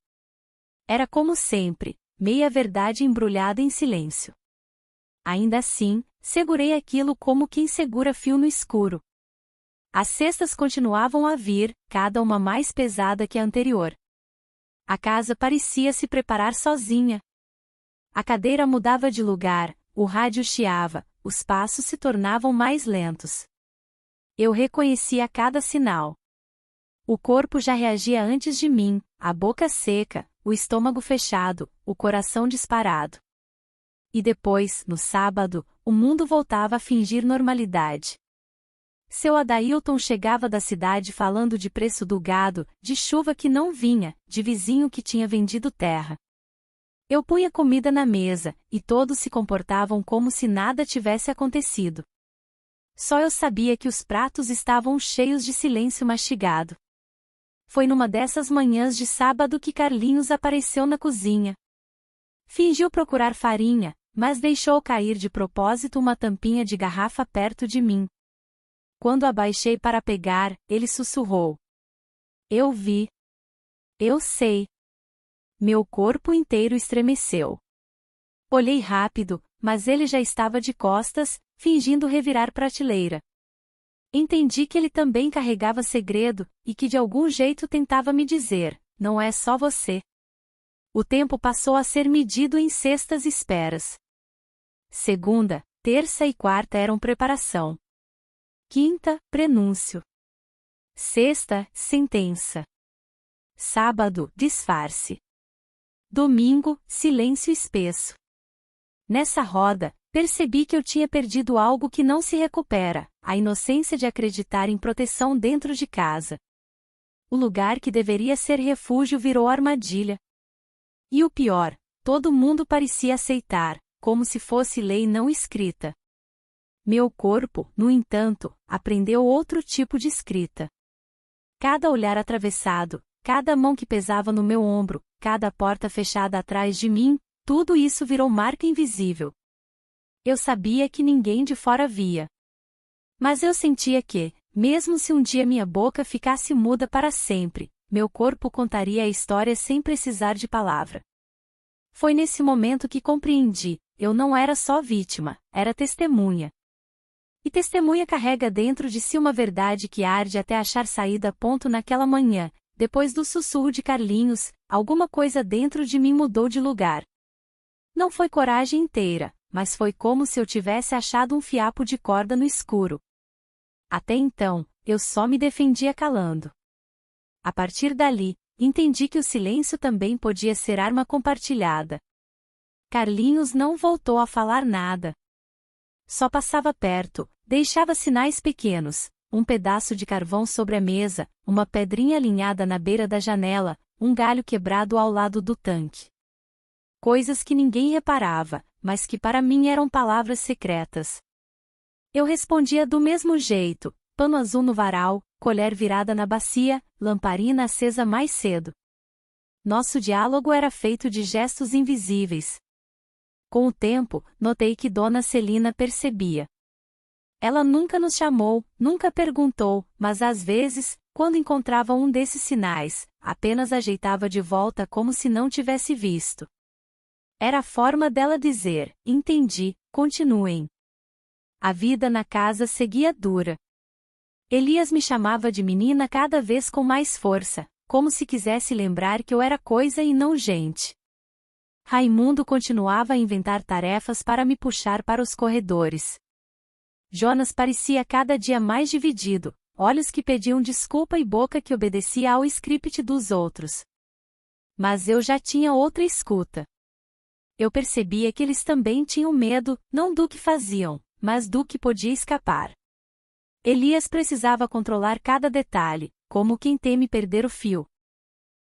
Era como sempre, meia verdade embrulhada em silêncio. Ainda assim, segurei aquilo como quem segura fio no escuro. As cestas continuavam a vir, cada uma mais pesada que a anterior. A casa parecia se preparar sozinha. A cadeira mudava de lugar, o rádio chiava, os passos se tornavam mais lentos. Eu reconhecia cada sinal. O corpo já reagia antes de mim, a boca seca, o estômago fechado, o coração disparado. E depois, no sábado, o mundo voltava a fingir normalidade. Seu Adailton chegava da cidade falando de preço do gado, de chuva que não vinha, de vizinho que tinha vendido terra. Eu punha comida na mesa, e todos se comportavam como se nada tivesse acontecido. Só eu sabia que os pratos estavam cheios de silêncio mastigado. Foi numa dessas manhãs de sábado que Carlinhos apareceu na cozinha. Fingiu procurar farinha, mas deixou cair de propósito uma tampinha de garrafa perto de mim. Quando abaixei para pegar, ele sussurrou: eu vi. Eu sei. Meu corpo inteiro estremeceu. Olhei rápido, mas ele já estava de costas, fingindo revirar prateleira. Entendi que ele também carregava segredo, e que de algum jeito tentava me dizer: não é só você. O tempo passou a ser medido em sextas esperas. Segunda, terça e quarta eram preparação. Quinta, prenúncio. Sexta, sentença. Sábado, disfarce. Domingo, silêncio espesso. Nessa roda, percebi que eu tinha perdido algo que não se recupera, a inocência de acreditar em proteção dentro de casa. O lugar que deveria ser refúgio virou armadilha. E o pior, todo mundo parecia aceitar, como se fosse lei não escrita. Meu corpo, no entanto, aprendeu outro tipo de escrita. Cada olhar atravessado, cada mão que pesava no meu ombro, cada porta fechada atrás de mim, tudo isso virou marca invisível. Eu sabia que ninguém de fora via. Mas eu sentia que, mesmo se um dia minha boca ficasse muda para sempre, meu corpo contaria a história sem precisar de palavra. Foi nesse momento que compreendi, eu não era só vítima, era testemunha. E testemunha carrega dentro de si uma verdade que arde até achar saída. Naquela manhã, depois do sussurro de Carlinhos, alguma coisa dentro de mim mudou de lugar. Não foi coragem inteira, mas foi como se eu tivesse achado um fiapo de corda no escuro. Até então, eu só me defendia calando. A partir dali, entendi que o silêncio também podia ser arma compartilhada. Carlinhos não voltou a falar nada. Só passava perto, deixava sinais pequenos, um pedaço de carvão sobre a mesa, uma pedrinha alinhada na beira da janela, um galho quebrado ao lado do tanque. Coisas que ninguém reparava, mas que para mim eram palavras secretas. Eu respondia do mesmo jeito, pano azul no varal, colher virada na bacia, lamparina acesa mais cedo. Nosso diálogo era feito de gestos invisíveis. Com o tempo, notei que Dona Celina percebia. Ela nunca nos chamou, nunca perguntou, mas às vezes, quando encontrava um desses sinais, apenas ajeitava de volta como se não tivesse visto. Era a forma dela dizer: entendi, continuem. A vida na casa seguia dura. Elias me chamava de menina cada vez com mais força, como se quisesse lembrar que eu era coisa e não gente. Raimundo continuava a inventar tarefas para me puxar para os corredores. Jonas parecia cada dia mais dividido, olhos que pediam desculpa e boca que obedecia ao script dos outros. Mas eu já tinha outra escuta. Eu percebia que eles também tinham medo, não do que faziam, mas do que podia escapar. Elias precisava controlar cada detalhe, como quem teme perder o fio.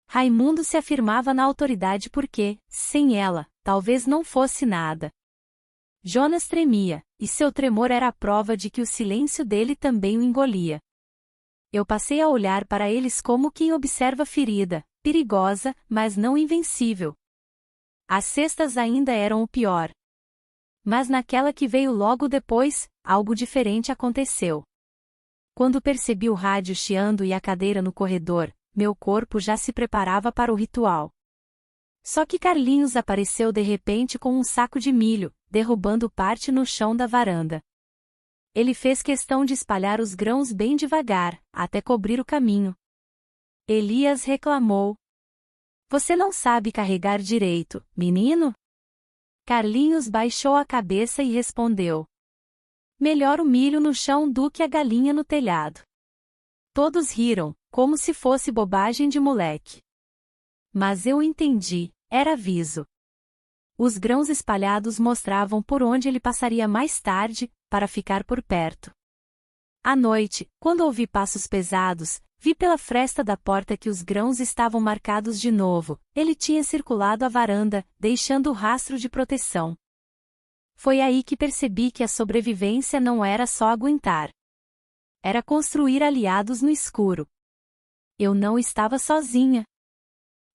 Raimundo se afirmava na autoridade porque, sem ela, talvez não fosse nada. Jonas tremia, e seu tremor era a prova de que o silêncio dele também o engolia. Eu passei a olhar para eles como quem observa ferida, perigosa, mas não invencível. As cestas ainda eram o pior. Mas naquela que veio logo depois, algo diferente aconteceu. Quando percebi o rádio chiando e a cadeira no corredor, meu corpo já se preparava para o ritual. Só que Carlinhos apareceu de repente com um saco de milho, derrubando parte no chão da varanda. Ele fez questão de espalhar os grãos bem devagar, até cobrir o caminho. Elias reclamou: "Você não sabe carregar direito, menino?" Carlinhos baixou a cabeça e respondeu: "Melhor o milho no chão do que a galinha no telhado." Todos riram, como se fosse bobagem de moleque. Mas eu entendi, era aviso. Os grãos espalhados mostravam por onde ele passaria mais tarde, para ficar por perto. À noite, quando ouvi passos pesados, vi pela fresta da porta que os grãos estavam marcados de novo. Ele tinha circulado a varanda, deixando o rastro de proteção. Foi aí que percebi que a sobrevivência não era só aguentar. Era construir aliados no escuro. Eu não estava sozinha.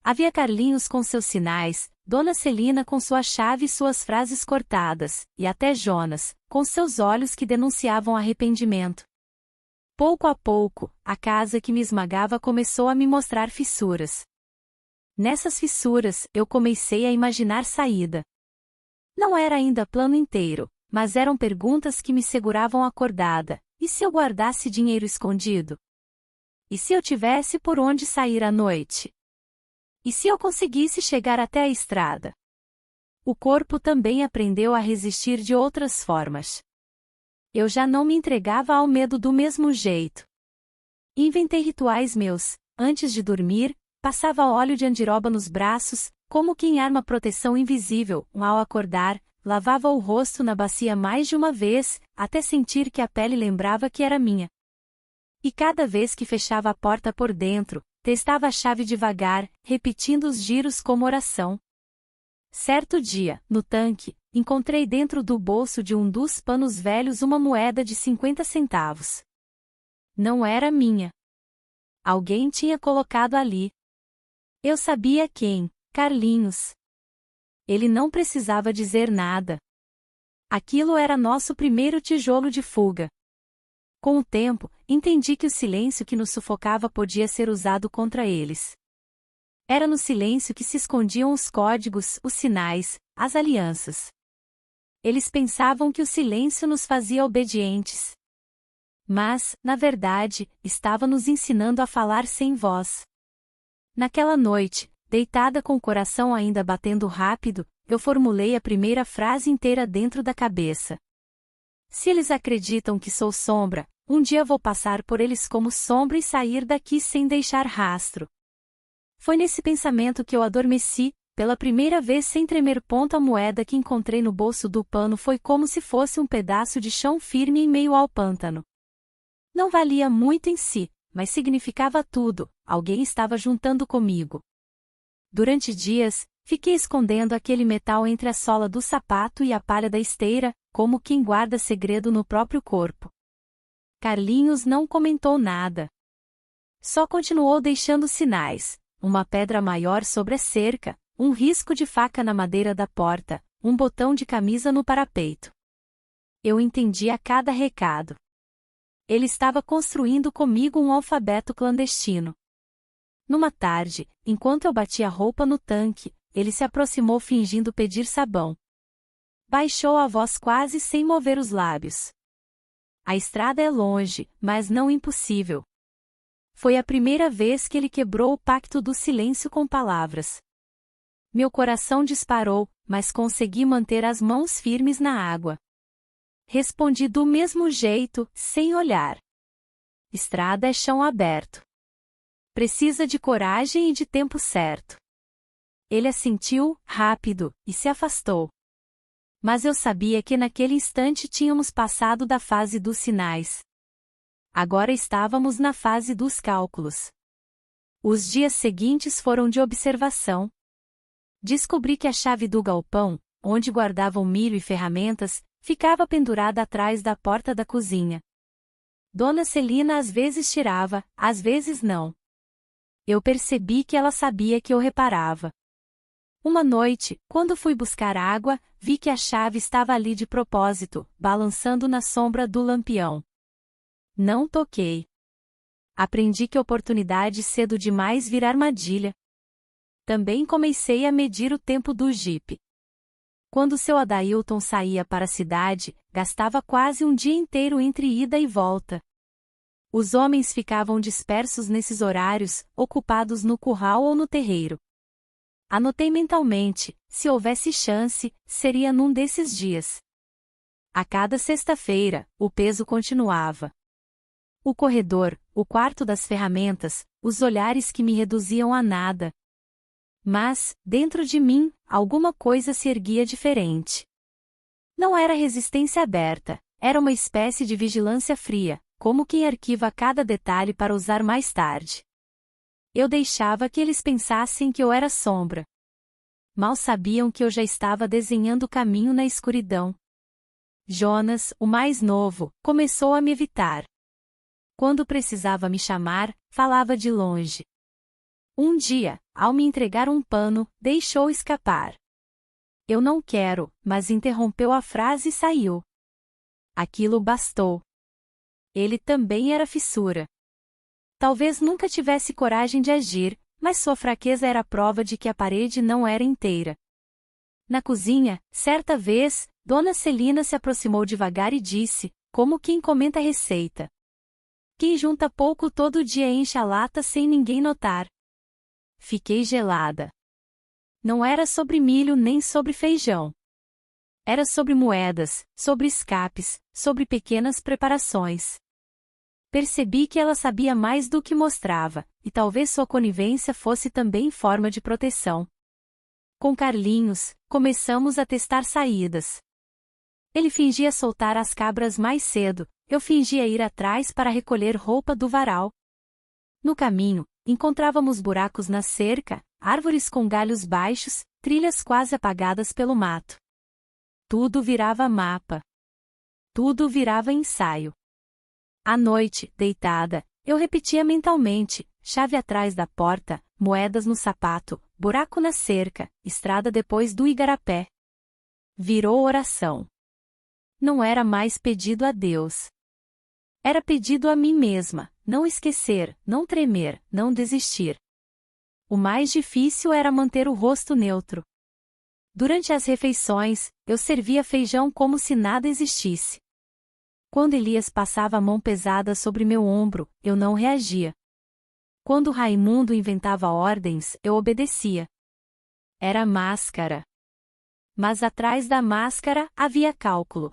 Havia Carlinhos com seus sinais, Dona Celina com sua chave e suas frases cortadas, e até Jonas, com seus olhos que denunciavam arrependimento. Pouco a pouco, a casa que me esmagava começou a me mostrar fissuras. Nessas fissuras, eu comecei a imaginar saída. Não era ainda plano inteiro, mas eram perguntas que me seguravam acordada. E se eu guardasse dinheiro escondido? E se eu tivesse por onde sair à noite? E se eu conseguisse chegar até a estrada? O corpo também aprendeu a resistir de outras formas. Eu já não me entregava ao medo do mesmo jeito. Inventei rituais meus. Antes de dormir, passava óleo de andiroba nos braços, como quem arma proteção invisível. Ao acordar, lavava o rosto na bacia mais de uma vez, até sentir que a pele lembrava que era minha. E cada vez que fechava a porta por dentro, testava a chave devagar, repetindo os giros como oração. Certo dia, no tanque, encontrei dentro do bolso de um dos panos velhos uma moeda de 50 centavos. Não era minha. Alguém tinha colocado ali. Eu sabia quem, Carlinhos. Ele não precisava dizer nada. Aquilo era nosso primeiro tijolo de fuga. Com o tempo, entendi que o silêncio que nos sufocava podia ser usado contra eles. Era no silêncio que se escondiam os códigos, os sinais, as alianças. Eles pensavam que o silêncio nos fazia obedientes. Mas, na verdade, estava nos ensinando a falar sem voz. Naquela noite, deitada com o coração ainda batendo rápido, eu formulei a primeira frase inteira dentro da cabeça. Se eles acreditam que sou sombra, um dia vou passar por eles como sombra e sair daqui sem deixar rastro. Foi nesse pensamento que eu adormeci, pela primeira vez sem tremer. A moeda que encontrei no bolso do pano foi como se fosse um pedaço de chão firme em meio ao pântano. Não valia muito em si, mas significava tudo, alguém estava juntando comigo. Durante dias, fiquei escondendo aquele metal entre a sola do sapato e a palha da esteira, como quem guarda segredo no próprio corpo. Carlinhos não comentou nada. Só continuou deixando sinais, uma pedra maior sobre a cerca, um risco de faca na madeira da porta, um botão de camisa no parapeito. Eu entendia cada recado. Ele estava construindo comigo um alfabeto clandestino. Numa tarde, enquanto eu batia roupa no tanque, ele se aproximou fingindo pedir sabão. Baixou a voz quase sem mover os lábios. A estrada é longe, mas não impossível. Foi a primeira vez que ele quebrou o pacto do silêncio com palavras. Meu coração disparou, mas consegui manter as mãos firmes na água. Respondi do mesmo jeito, sem olhar. Estrada é chão aberto. Precisa de coragem e de tempo certo. Ele assentiu, rápido, e se afastou. Mas eu sabia que naquele instante tínhamos passado da fase dos sinais. Agora estávamos na fase dos cálculos. Os dias seguintes foram de observação. Descobri que a chave do galpão, onde guardavam milho e ferramentas, ficava pendurada atrás da porta da cozinha. Dona Celina às vezes tirava, às vezes não. Eu percebi que ela sabia que eu reparava. Uma noite, quando fui buscar água, vi que a chave estava ali de propósito, balançando na sombra do lampião. Não toquei. Aprendi que oportunidade cedo demais vira armadilha. Também comecei a medir o tempo do jipe. Quando seu Adailton saía para a cidade, gastava quase um dia inteiro entre ida e volta. Os homens ficavam dispersos nesses horários, ocupados no curral ou no terreiro. Anotei mentalmente, se houvesse chance, seria num desses dias. A cada sexta-feira, o peso continuava. O corredor, o quarto das ferramentas, os olhares que me reduziam a nada. Mas, dentro de mim, alguma coisa se erguia diferente. Não era resistência aberta, era uma espécie de vigilância fria, como quem arquiva cada detalhe para usar mais tarde. Eu deixava que eles pensassem que eu era sombra. Mal sabiam que eu já estava desenhando o caminho na escuridão. Jonas, o mais novo, começou a me evitar. Quando precisava me chamar, falava de longe. Um dia, ao me entregar um pano, deixou escapar. Eu não quero, mas interrompeu a frase e saiu. Aquilo bastou. Ele também era fissura. Talvez nunca tivesse coragem de agir, mas sua fraqueza era prova de que a parede não era inteira. Na cozinha, certa vez, Dona Celina se aproximou devagar e disse, como quem comenta a receita. Quem junta pouco todo dia enche a lata sem ninguém notar. Fiquei gelada. Não era sobre milho nem sobre feijão. Era sobre moedas, sobre escapes, sobre pequenas preparações. Percebi que ela sabia mais do que mostrava, e talvez sua conivência fosse também forma de proteção. Com Carlinhos, começamos a testar saídas. Ele fingia soltar as cabras mais cedo, eu fingia ir atrás para recolher roupa do varal. No caminho, encontrávamos buracos na cerca, árvores com galhos baixos, trilhas quase apagadas pelo mato. Tudo virava mapa. Tudo virava ensaio. À noite, deitada, eu repetia mentalmente: chave atrás da porta, moedas no sapato, buraco na cerca, estrada depois do igarapé. Virou oração. Não era mais pedido a Deus. Era pedido a mim mesma: não esquecer, não tremer, não desistir. O mais difícil era manter o rosto neutro. Durante as refeições, eu servia feijão como se nada existisse. Quando Elias passava a mão pesada sobre meu ombro, eu não reagia. Quando Raimundo inventava ordens, eu obedecia. Era máscara. Mas atrás da máscara havia cálculo.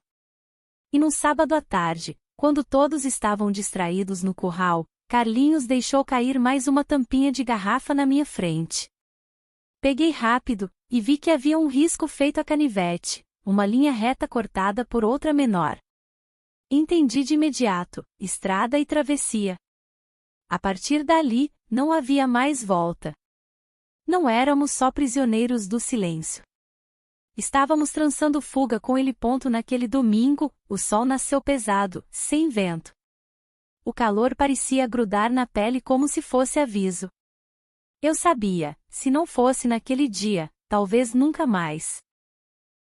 E num sábado à tarde, quando todos estavam distraídos no curral, Carlinhos deixou cair mais uma tampinha de garrafa na minha frente. Peguei rápido, e vi que havia um risco feito a canivete, uma linha reta cortada por outra menor. Entendi de imediato: estrada e travessia. A partir dali, não havia mais volta. Não éramos só prisioneiros do silêncio. Estávamos trançando fuga com ele. Naquele domingo, o sol nasceu pesado, sem vento. O calor parecia grudar na pele como se fosse aviso. Eu sabia, se não fosse naquele dia, talvez nunca mais.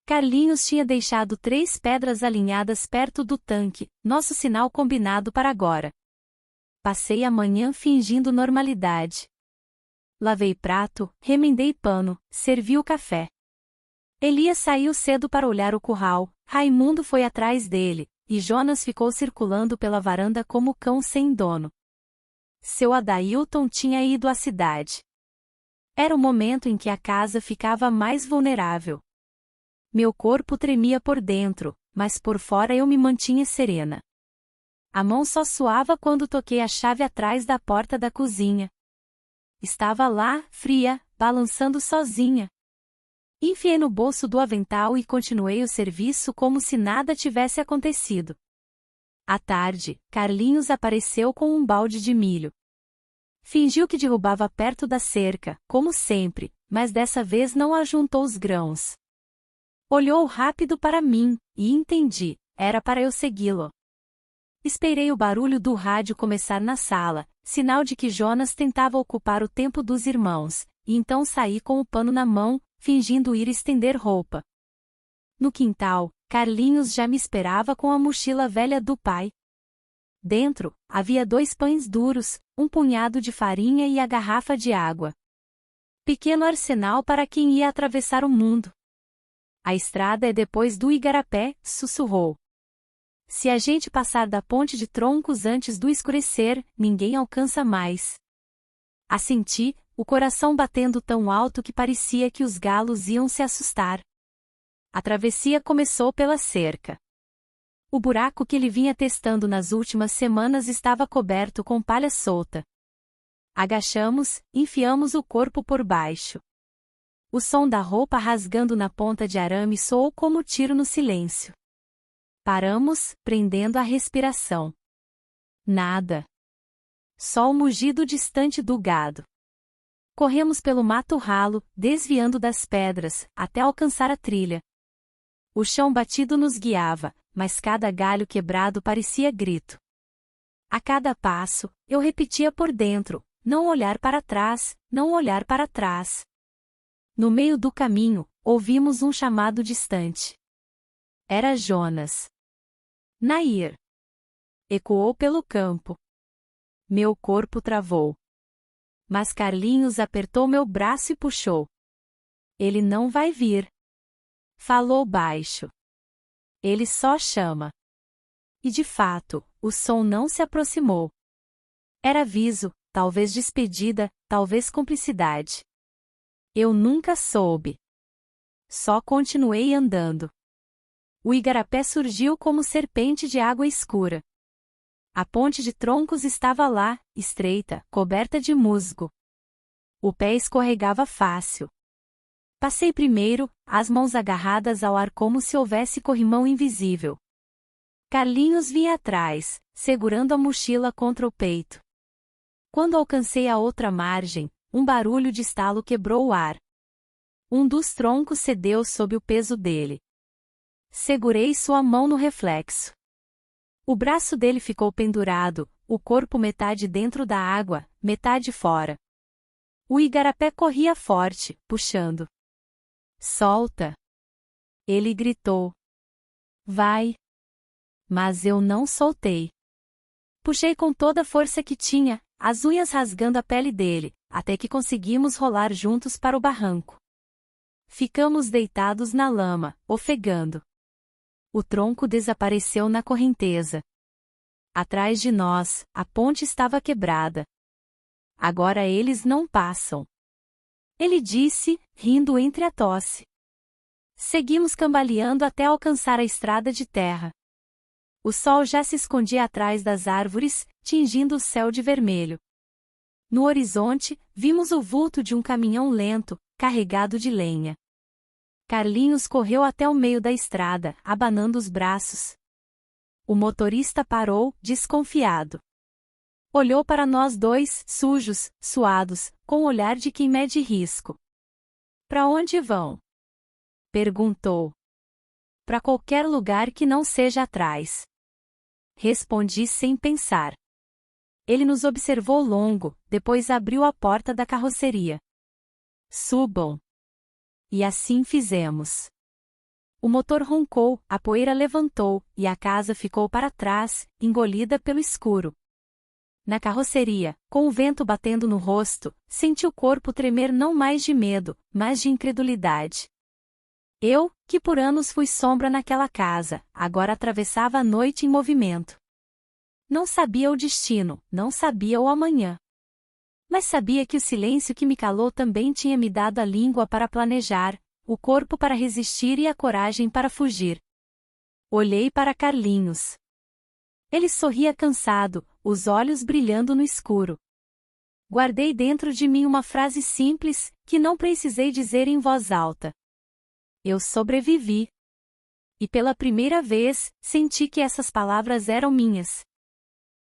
Carlinhos tinha deixado 3 pedras alinhadas perto do tanque, nosso sinal combinado para agora. Passei a manhã fingindo normalidade. Lavei prato, remendei pano, servi o café. Elias saiu cedo para olhar o curral, Raimundo foi atrás dele, e Jonas ficou circulando pela varanda como cão sem dono. Seu Adailton tinha ido à cidade. Era o momento em que a casa ficava mais vulnerável. Meu corpo tremia por dentro, mas por fora eu me mantinha serena. A mão só suava quando toquei a chave atrás da porta da cozinha. Estava lá, fria, balançando sozinha. Enfiei no bolso do avental e continuei o serviço como se nada tivesse acontecido. À tarde, Carlinhos apareceu com um balde de milho. Fingiu que derrubava perto da cerca, como sempre, mas dessa vez não ajuntou os grãos. Olhou rápido para mim, e entendi, era para eu segui-lo. Esperei o barulho do rádio começar na sala, sinal de que Jonas tentava ocupar o tempo dos irmãos, e então saí com o pano na mão, fingindo ir estender roupa. No quintal, Carlinhos já me esperava com a mochila velha do pai. Dentro, havia 2 pães duros, um punhado de farinha e a garrafa de água. Pequeno arsenal para quem ia atravessar o mundo. A estrada é depois do igarapé, sussurrou. Se a gente passar da ponte de troncos antes do escurecer, ninguém alcança mais. Assenti, o coração batendo tão alto que parecia que os galos iam se assustar. A travessia começou pela cerca. O buraco que ele vinha testando nas últimas semanas estava coberto com palha solta. Agachamos, enfiamos o corpo por baixo. O som da roupa rasgando na ponta de arame soou como tiro no silêncio. Paramos, prendendo a respiração. Nada. Só o mugido distante do gado. Corremos pelo mato ralo, desviando das pedras, até alcançar a trilha. O chão batido nos guiava, mas cada galho quebrado parecia grito. A cada passo, eu repetia por dentro: não olhar para trás, não olhar para trás. No meio do caminho, ouvimos um chamado distante. Era Jonas. Nair. Ecoou pelo campo. Meu corpo travou. Mas Carlinhos apertou meu braço e puxou. Ele não vai vir. Falou baixo. Ele só chama. E de fato, o som não se aproximou. Era aviso, talvez despedida, talvez cumplicidade. Eu nunca soube. Só continuei andando. O igarapé surgiu como serpente de água escura. A ponte de troncos estava lá, estreita, coberta de musgo. O pé escorregava fácil. Passei primeiro, as mãos agarradas ao ar como se houvesse corrimão invisível. Carlinhos vinha atrás, segurando a mochila contra o peito. Quando alcancei a outra margem, um barulho de estalo quebrou o ar. Um dos troncos cedeu sob o peso dele. Segurei sua mão no reflexo. O braço dele ficou pendurado, o corpo metade dentro da água, metade fora. O igarapé corria forte, puxando. Solta! Ele gritou. Vai! Mas eu não soltei. Puxei com toda a força que tinha, as unhas rasgando a pele dele, até que conseguimos rolar juntos para o barranco. Ficamos deitados na lama, ofegando. O tronco desapareceu na correnteza. Atrás de nós, a ponte estava quebrada. Agora eles não passam. Ele disse, rindo entre a tosse. Seguimos cambaleando até alcançar a estrada de terra. O sol já se escondia atrás das árvores, tingindo o céu de vermelho. No horizonte, vimos o vulto de um caminhão lento, carregado de lenha. Carlinhos correu até o meio da estrada, abanando os braços. O motorista parou, desconfiado. Olhou para nós dois, sujos, suados, com o olhar de quem mede risco. Para onde vão? Perguntou. Para qualquer lugar que não seja atrás. Respondi sem pensar. Ele nos observou longo, depois abriu a porta da carroceria. Subam. E assim fizemos. O motor roncou, a poeira levantou, e a casa ficou para trás, engolida pelo escuro. Na carroceria, com o vento batendo no rosto, senti o corpo tremer não mais de medo, mas de incredulidade. Eu, que por anos fui sombra naquela casa, agora atravessava a noite em movimento. Não sabia o destino, não sabia o amanhã. Mas sabia que o silêncio que me calou também tinha me dado a língua para planejar, o corpo para resistir e a coragem para fugir. Olhei para Carlinhos. Ele sorria cansado, os olhos brilhando no escuro. Guardei dentro de mim uma frase simples, que não precisei dizer em voz alta. Eu sobrevivi. E pela primeira vez, senti que essas palavras eram minhas.